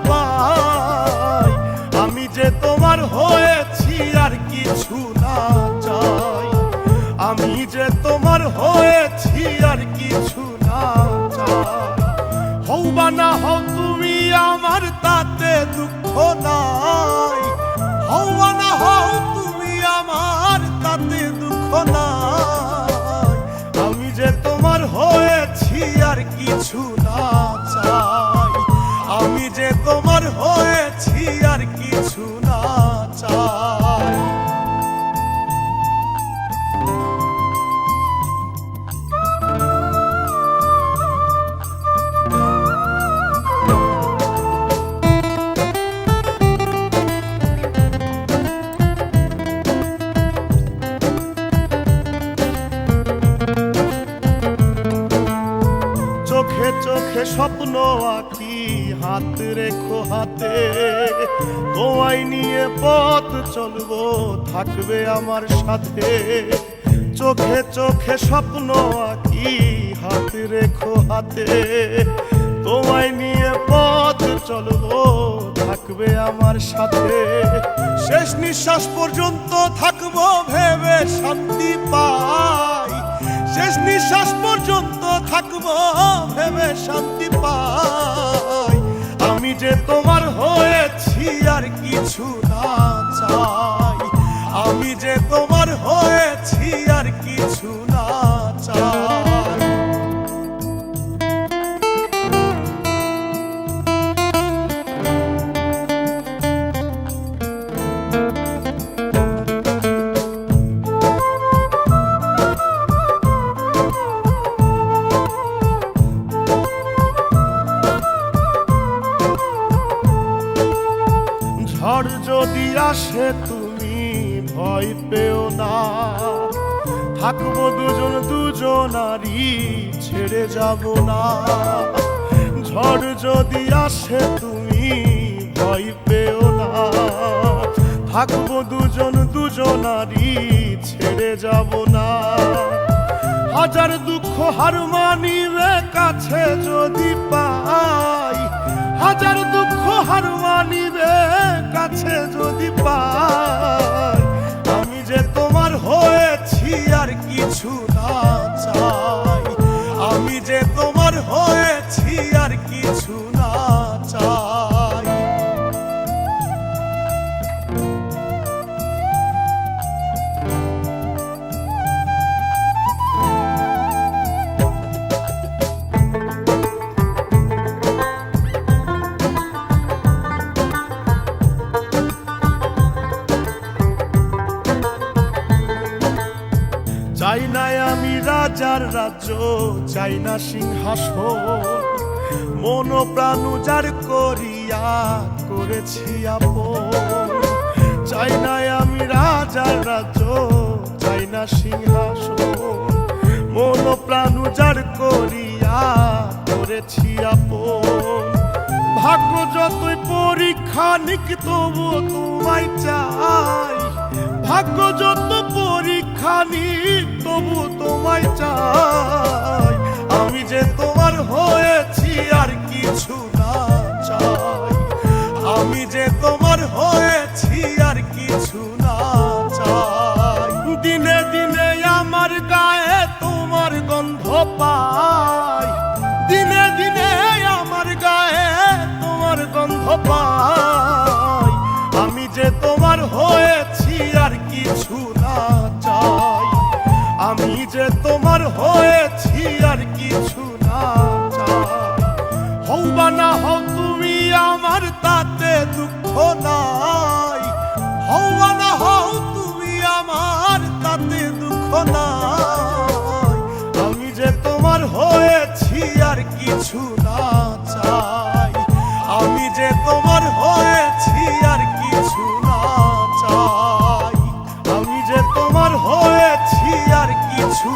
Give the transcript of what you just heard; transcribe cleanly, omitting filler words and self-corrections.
পাই। আমি যে তোমার হয়েছি আর কিছু না চাই। আমি যে তোমার হয়েছি আর কিছু না চাই। হও বা না হও তুমি আমার তাতে দুঃখ নাই। হও বা না হও তুমি আমার তাতে দুঃখ নাই। আমি যে তোমার হয়েছি আর কিছু না চাই। আমি যে তোমার হয়েছি আর কিছু না চাই। চোখে চোখে স্বপ্ন আঁকি হাত রেখো হাতে। তোমায় নিয়ে পথ চলবো থাকবে আমার সাথে। চোখে চোখে স্বপ্ন আঁকি হাত রেখো হাতে। তোমায় নিয়ে পথ চলবো থাকবে আমার সাথে। শেষ নিঃশ্বাস পর্যন্ত থাকবো ভেবে শান্তি পাই। শেষ নিঃশ্বাস পর্যন্ত থাকবো ভেবে শান্তি পাই। আমি যে তোমার হয়েছি আর কিছু না চাই। আমি যে তোমার হয়েছি আর কিছু না চাই। ঝড় যদি আসে তুমি ভয় পেও না। থাকবো দুজন দুজনারই ছেড়ে যাব না। ঝড় যদি আসে তুমি ভয় পেও না। থাকবো দুজন দুজনারই ছেড়ে যাব না। হাজার দুঃখ হার মানিবে কাছে যদি পাই। হাজার দুঃখ হার মানিবে কাছে যদি পাই। আমি যে তোমার হয়েছি আর কিছু না চাই। আমি যে তোমার হয়েছি আর কিছু না চাই। চাই না আমি রাজার রাজ্য, চাই না সিংহাসন। মন প্রাণ উজাড় করিয়া করেছি আপন। চাই না আমি রাজার রাজ্য, চাই না সিংহাসন। মন প্রাণ উজাড় করিয়া করেছি আপন। ভাগ্য যতই পরীক্ষা নিক তবু তোমায় চাই। ভাগ্য যত পরীক্ষা নিক তবু তোমায় চাই। আমি যে তোমার হয়েছি আর কিছু না চাই। আমি যে তোমার হয়েছি আর কিছু না চাই। দিনে দিনে আমার গায়ে তোমার গন্ধ পাই। দিনে দিনে আমার গায়ে তোমার গন্ধ পাই। আমি যে তোমার হয়েছি আর কিছু না চাই। আমি যে তোমার হয়েছি আর কিছু না চাই। হও বা না হও তুমি আমার তাতে দুঃখ নাই। হও বা না হও তুমি আমার তাতে দুঃখ নাই। আমি যে তোমার হয়েছি আর কিছু না চাই। আমি যে তোমার হয়েছি আর কিছু না চাই। আমি যে তোমার হয়েছি আর কিছু